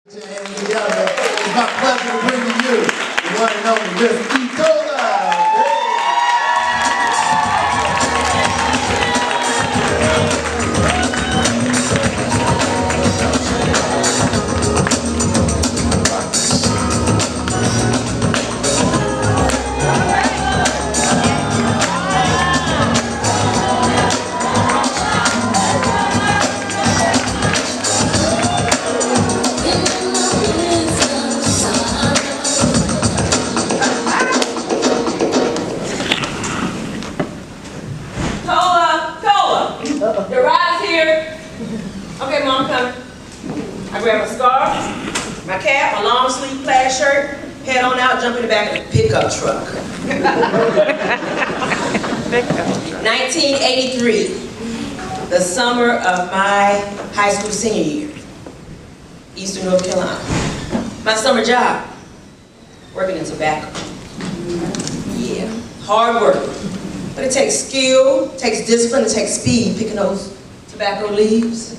Together, it's my pleasure to bring to you the one and only Miss Etolia. Your ride's here. Okay, Mom, coming. I grab my scarf, my cap, my long sleeve plaid shirt, head on out, jump in the back of the pickup truck. 1983, the summer of my high school senior year, Eastern North Carolina. My summer job, working in tobacco. Yeah, hard work. But it takes skill, it takes discipline, it takes speed picking those tobacco leaves.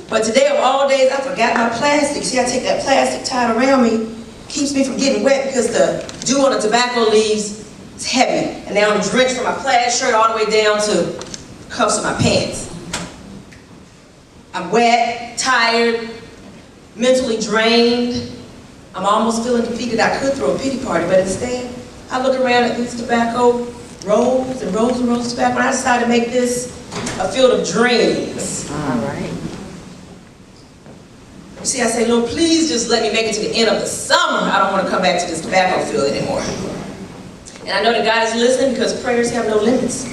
But today of all days, I forgot my plastic. See, I take that plastic tied around me, keeps me from getting wet because the dew on the tobacco leaves is heavy. And now I'm drenched from my plaid shirt all the way down to cuffs of my pants. I'm wet, tired, mentally drained. I'm almost feeling defeated. I could throw a pity party, but instead, I look around at these tobacco rows and rows and rows of tobacco, and I decided to make this a field of dreams. All right. You see, I say, Lord, please just let me make it to the end of the summer. I don't want to come back to this tobacco field anymore. And I know that God is listening because prayers have no limits.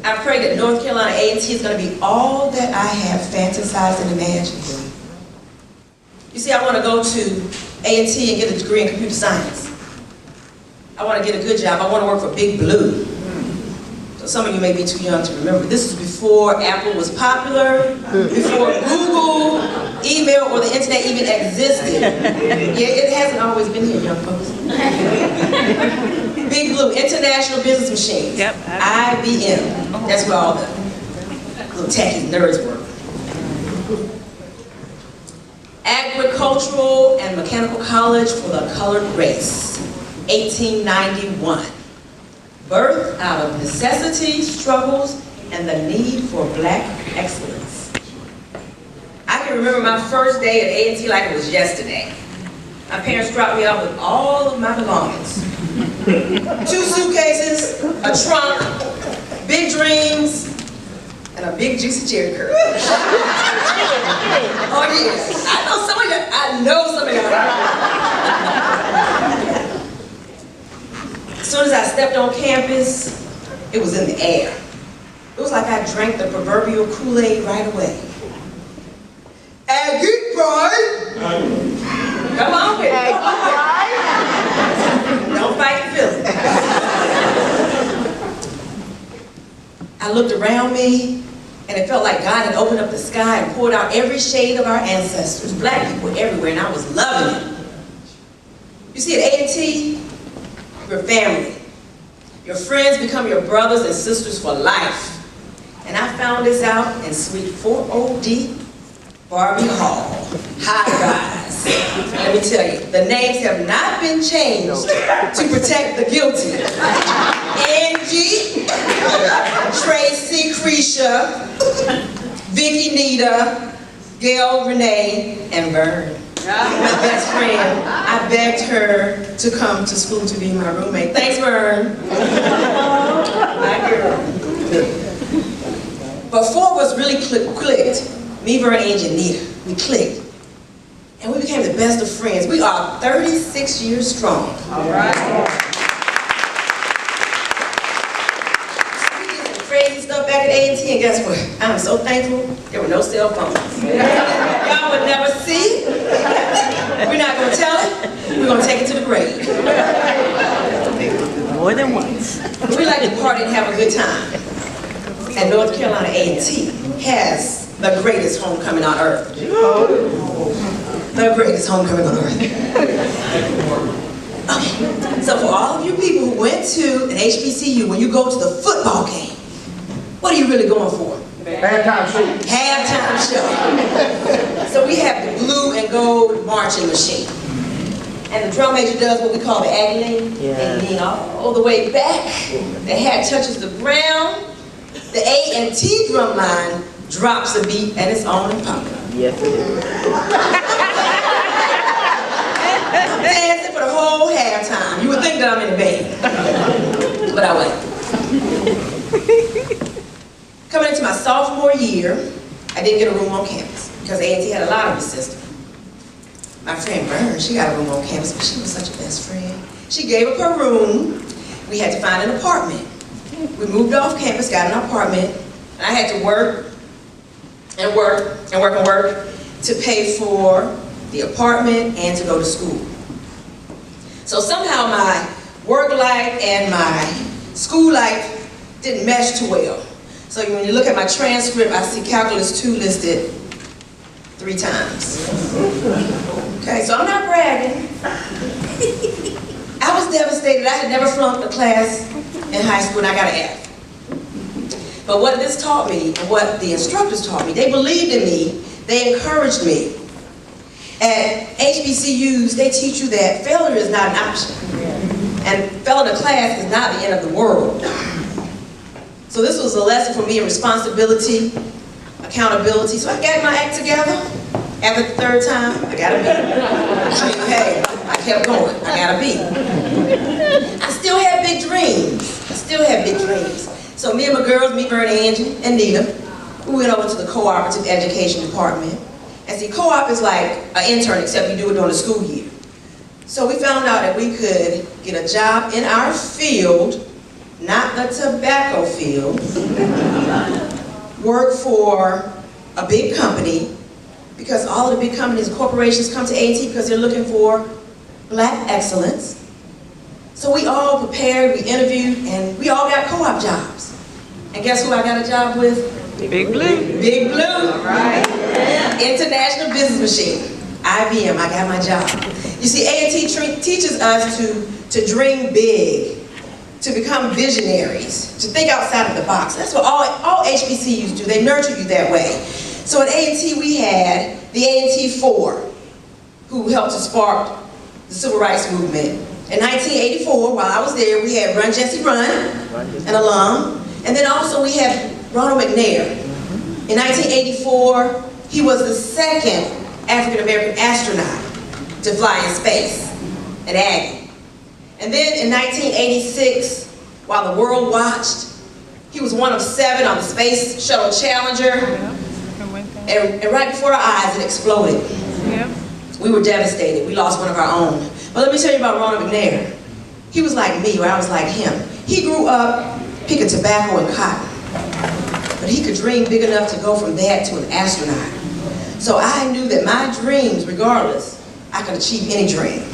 I pray that North Carolina A&T is going to be all that I have fantasized and imagined. You see, I want to go to A&T and get a degree in computer science. I want to get a good job. I want to work for Big Blue. So some of you may be too young to remember. This was before Apple was popular, before Google, email, or the internet even existed. Yeah, it hasn't always been here, young folks. Big Blue, International Business Machines. Yep. IBM. That's where all the little techie nerds work. Agricultural and Mechanical College for the Colored Race. 1891. Birth out of necessity, struggles, and the need for black excellence. I can remember my first day at A&T like it was yesterday. My parents dropped me off with all of my belongings. 2 suitcases, a trunk, big dreams, and a big juicy cherry curd. Oh yeah, I know some of you. As soon as I stepped on campus, it was in the air. It was like I drank the proverbial Kool-Aid right away. Aggie pride! Come on, baby. Don't fight the feeling. I looked around me, and it felt like God had opened up the sky and poured out every shade of our ancestors. Black people everywhere, and I was loving it. You see, at A&T, your family. Your friends become your brothers and sisters for life. And I found this out in Suite 4OD, Barbie Hall, high rise. Let me tell you, the names have not been changed to protect the guilty. Angie, Tracy, Creisha, Vicky, Nita, Gail, Renee, and Vern. My best friend, I begged her to come to school to be my roommate. Thanks, Vern. My girl. But 4 of us really clicked. Me, Vern, Angie, and Nita. We clicked. And we became the best of friends. We are 36 years strong. All right. We did some crazy stuff back at A&T, and guess what? I'm so thankful there were no cell phones. Y'all would never see. We're not going to tell it. We're going to take it to the grave. More than once. We like to party and have a good time. And North Carolina A&T has the greatest homecoming on earth. The greatest homecoming on earth. Okay. So for all of you people who went to an HBCU, when you go to the football game, what are you really going for? Halftime show. Halftime show. So we have the blue and gold marching machine. And the drum major does what we call the agony. And lean all the way back. The hat touches the ground. The A and T drum line drops a beat and it's on and popping. Yes, it is. I'm dancing for the whole halftime. You would think that I'm in a band. But I wasn't. Coming into my sophomore year, I didn't get a room on campus because A&T had a lot of the system. My friend Bern, she got a room on campus, but she was such a best friend. She gave up her room. We had to find an apartment. We moved off campus, got an apartment, and I had to work and work and work and work to pay for the apartment and to go to school. So somehow my work life and my school life didn't mesh too well. So when you look at my transcript, I see calculus 2 listed 3 times. Okay, so I'm not bragging. I was devastated. I had never flunked a class in high school and I got an F. But what this taught me and what the instructors taught me, they believed in me, they encouraged me. At HBCUs, they teach you that failure is not an option. And failing a class is not the end of the world. So this was a lesson for me in responsibility, accountability. So I got my act together. After the 3rd time, I got a B. I mean, hey, I kept going. I got a B. I still had big dreams. So me and my girls, me, Bernie, Angie, and Nita, we went over to the cooperative education department. And see, co-op is like an intern, except you do it during the school year. So we found out that we could get a job in our field, not the tobacco field, work for a big company, because all of the big companies and corporations come to A&T because they're looking for black excellence. So we all prepared, we interviewed, and we all got co-op jobs. And guess who I got a job with? Big Blue. Big Blue. All right. International Business Machine. IBM, I got my job. You see, A&T teaches us to dream big, to become visionaries, to think outside of the box. That's what all HBCUs do. They nurture you that way. So at A&T we had the A&T 4, who helped to spark the Civil Rights Movement. In 1984, while I was there, we had Run Jesse Run, an alum, and then also we had Ronald McNair. In 1984, he was the 2nd African-American astronaut to fly in space at Aggie. And then in 1986, while the world watched, he was one of 7 on the Space Shuttle Challenger. And right before our eyes, it exploded. We were devastated. We lost one of our own. But let me tell you about Ronald McNair. He was like me, or I was like him. He grew up picking tobacco and cotton. But he could dream big enough to go from that to an astronaut. So I knew that my dreams, regardless, I could achieve any dream.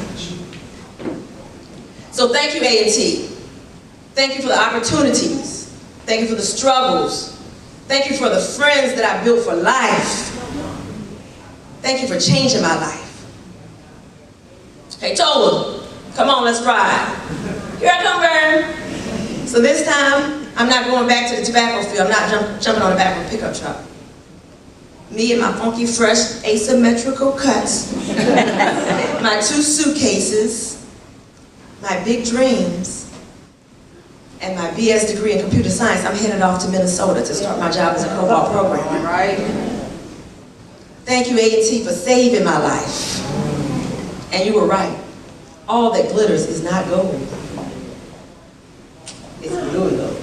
So thank you, A&T. Thank you for the opportunities. Thank you for the struggles. Thank you for the friends that I built for life. Thank you for changing my life. Hey, Tola, come on, let's ride. Here I come, Vern. So this time, I'm not going back to the tobacco field. I'm not jumping on the back of a pickup truck. Me and my funky, fresh, asymmetrical cuts, my 2 suitcases, my big dreams, and my BS degree in computer science, I'm headed off to Minnesota to start my job as a COBOL programmer. Right. Thank you, A&T, for saving my life. And you were right. All that glitters is not gold. It's blue and gold.